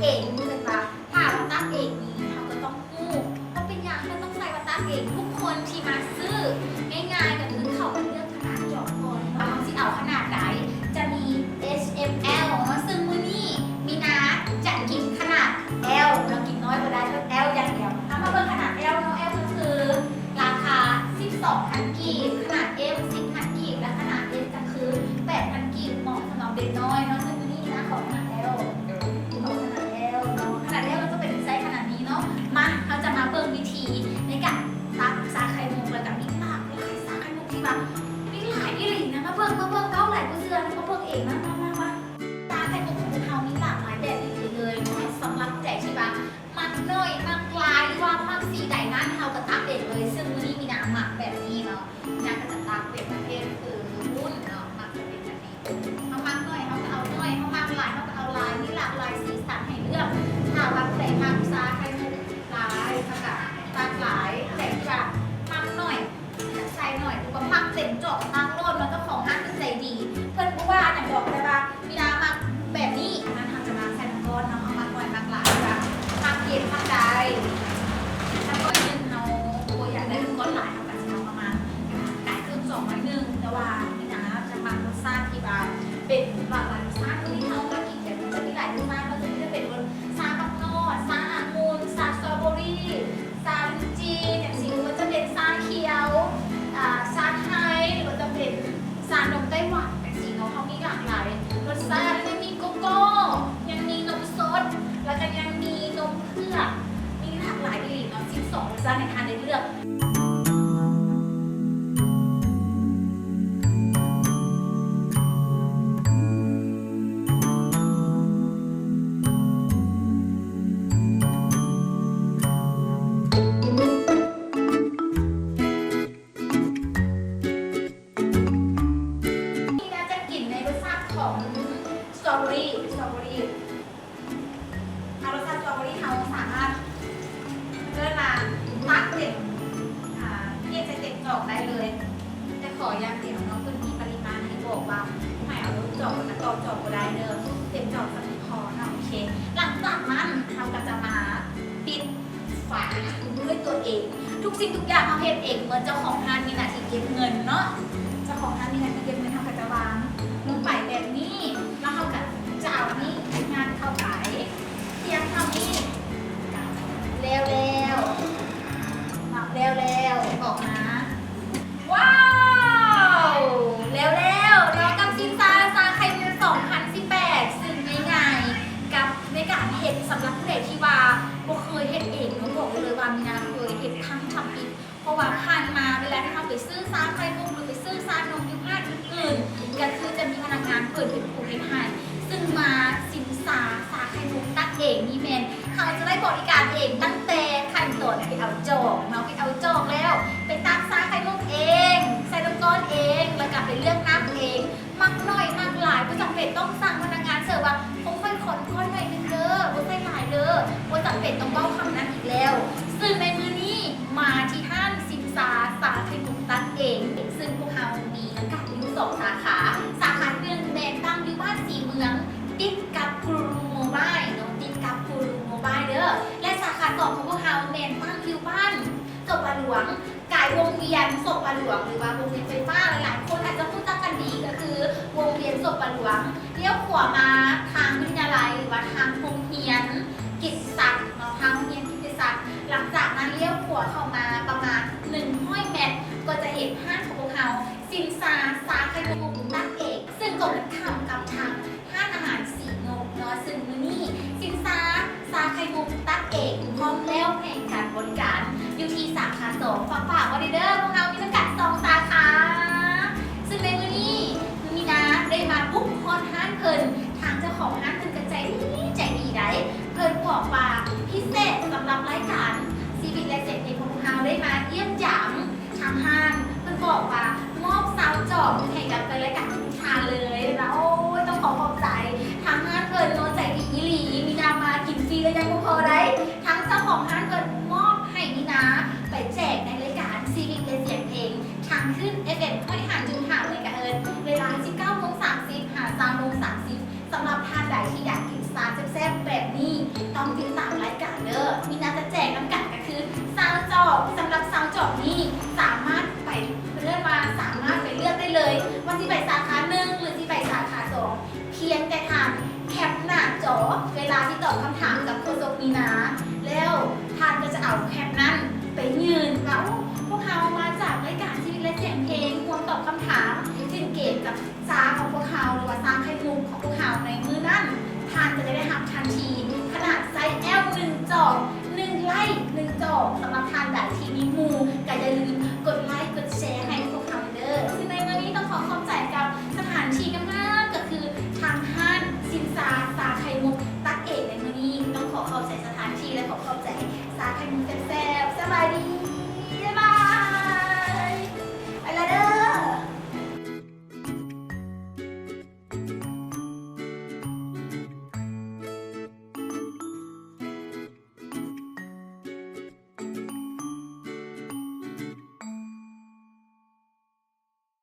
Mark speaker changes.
Speaker 1: เองเป็นว่าถ้าเราตักเองนี้เราก็ต้องกู้เพราะเป็นอย่างที่ต้องใส่ว่าตักเองทุกคนที่มาซื้อง่ายๆก็คือเขาเลือกขนาดจอบก่อนว่าเขาจะเอาขนาดไหนจะมี S M L ซึ่งมื้อนี้มีนาจะกินขนาด L เรากินน้อยกว่าได้ก็ L อย่างเดียวเอามาเบิ่งขนาด L เนาะ L ก็คือราคา 12,000 กีบขนาด M 10,000 กีบและขนาด S ก็คือ 8,000 กีบเหมาะสำหรับเด็กน้อยเนาะซึ่งมื้อนี้นะของขนาด L ของขนาด L เนาะขนาด L มันก็เป็นไซส์ขนาดนี้เนาะมาเราจะมาเบิ่งวิธีในการตักชาไข่มุกแล้วก็มีหลากหลายชาไข่มุกที่แบบมีหลายอีหลีนะมาเบิ่งเก้าหลายผู้เชื่อมาเบิ่งเองนะมาชาไข่มุกของพวกเรามีหลากหลายแบบอีหลีเลยเนาะสำหรับแจกใช่ปะมักน้อยมักลายหรือว่ามักสีใดนั้นเราก็ตักเองเลยซึ่งมื้อนี้มีน้ำหมักแบบนี้เนาะน้ำก็จะตักเป็นประเภทคือวุ้นเนาะหมักจะเป็นแบบนี้เอามักน้อยเขาก็เอาน้อยเขามักลายเขาก็เอาลายมีหลากหลายสีสันให้เลือกถ้าว่าใส่มักชาไข่มุกลายเขาก็ตักหลายแต่ที่ว่ามักน้อยใส่หน่อยดูว่ามักเต็มจอกมักโลดมันก็ของห้างเป็นใจดีเพื่อนผู้ว่าอย่างบอกได้ว่ามีน้ำมักแบบนี้มันทำจะมาใส่น้ำก้อนเนาะเอามักน้อยมักหลายแบบมักเย็นมักใดถ้าก้อนนึงเอาตัวอยากได้ก้อนหลายเอาแบบเอาประมาณไก่เครื่อง200แต่ว่ามีน้ำจะมักรสชาติที่ว่าเป็นหลากหลายรสชาติที่เขาก็กินแบบจะมีหลายรสชาติก็จะมีเป็นรสชาบักนอดชาองุ่นชาสตรอเบอรี่ชาลิ้นจี่อย่างสีก็จะเป็นชาเขียวชาไทยหรือว่าจะเป็นชานมไต้หวันอย่างสีเขามีหลากหลายรสชาติยังมีโกโก้ยังมีนมสดแล้วก็ยังมีนมเผือกมีหลากหลายอีกเนาะ12รสชาติในทานได้เลือกของสตรอเบอรี่เอารสชาติสตรอเบอรี่เขาสามารถเลื่อนมาตักเต็มเทียบจะเต็มจอกได้เลยแต่ขออย่างเดียวเนาะพื้นที่ปริมาณให้บอกว่าไม่เอาลูกจอกนะต่อจอกก็ได้เด้อเต็มจอกสักพอนะโอเคหลังจากนั้นเราก็จะมาปิดฝาด้วยตัวเองทุกสิ่งทุกอย่างเราเฮ็ดเองเหมือนเจ้าของห้างมีหน้าที่เก็บเงินเนาะเจ้าของห้างมีหน้าที่เก็บเงินทำกับจะวางลงไปแบบนี้แล้วเขาก็จะเอานี่งานเข้าไปเทียมทำนี่เร็วออกมาว้าวเร็วแล้วกับซินซาไข่มุก2018ซึ่งง่ายๆกับในการเฮ็ดสำหรับผู้ใดที่ว่าบ่เคยเฮ็ดเองต้องบอกเลยว่ามีนาเคยเฮ็ดครั้งทำอีกเพราะว่าผ่านมาเวลาที่เราไปซื้อซาไข่มุกหรือไปซื้อซานมยุคห้าอื่นๆก็คือจะมีพนักงานเปิดเป็นผู้เฮ็ดให้ซึ่งมาสินซาไข่มุกตักเองนี่แมนเขาจะได้บริการเองตั้งแต่ขั้นตอนไปเอาจอกเนาะไปเอาจอกแล้วไปตักซาไข่มุกเองใส่น้ำก้อนเองแล้วก็ไปเลือกน้ำเองมักน้อยมักหลายก็จำเป็นต้องสั่งพนักงานเสิร์ฟว่าผมค่อยขอนค่อยหน่อยนึงเด้อบ่ใส่หลายเด้อบ่จำเป็นต้องเบ้าคำนั้นอีกแล้วซึ่งในมื้อนี้มาที่ห้างสินซาไข่มุกตักเองซึ่งพวกเรามีนักการอยู่2สาขาหนึ่งแบรนด์ตั้งอยู่บ้านสีเมืองติดกับครูโมบายเนาะติดกับครูโมบายเด้อและสาขา2ของพวกเราแบรนด์ตั้งอยู่บ้านศพปลาหลวงกายวงเวียนศพปลาหลวงหรือว่าวงเวียนไฟฟ้าหลายๆคนอาจจะพูดตั้งกันดีก็คือวงเวียนศพปลาหลวงเลี้ยวขวามาทางวิทยาลัยหรือว่าทางโรงเรียนกิตติศักดิ์เนาะทางโรงเรียนกิตติศักดิ์หลังจากนั้นเลี้ยวขวาเข้ามาประมาณ100 เมตรก็จะเห็นห้างของพวกเราสินซาไข่มุกตักเอกซึ่งก็เป็นทำกับทางห้างอาหารสีนกเนาะซึ่งมื้อนี้สินซาไข่มุกตักเอกพร้อมแล้วแห่งการบริการอยู่ที่สาขา2ฝากไว้เด้อพวกเรามีทั้งกัด2สาขาซึ่งในมื้อนี้มีนาได้มาบุกฮอนห้างเพิ่นทางเจ้าของห้างเพิ่นก็ใจดีได้เพิ่นบอกว่าพิเศษสำหรับรายการชีวิตและเศรษฐีของพวกเราได้มาเยี่ยมยามทางห้างเพิ่นบอกว่ามอบซาวจอบให้กับเป็นรายการทุกทานเลยนะโอ้ยต้องขอบใจทางห้างเพิ่นโน้ใจดีอีหลีมีนามากินฟรีแล้วยังบ่พอได้ทั้งเจ้าของห้างเพิ่นมอบให้มีนาไปแจกในรายการชีวิตและเสียงเพลงทางขึ้น FM ค่อยหาจุดหาเลยกะเอิญเวลา 19:30 หา 3:30สำหรับท่านใดที่อยากกินซาแซ่บๆแบบนี้ ต้องติดตามรายการเด้อมีน่าจะแจกน้ำกันก็คือซาวจอบสำหรับซาวจอบนี้สามารถไปเลือกมาสามารถไปเลือกได้เลยว่าที่ไปสาขา1หรือที่ไปสาขา2เพียงแต่ทานแคปหน้าจอเวลาที่ตอบคำถามกับโฆษกนีนาแล้วทานก็จะเอาแคปนั้นไปยืนว่าพวกเขามาจากรายการชีวิตและเสียงเพลงควรตอบคำถามถึงเกตกับซาของพวกเขาหรือว่าซาไข่มุกของพวกเขาในมือนั้นทานจะได้รับทันที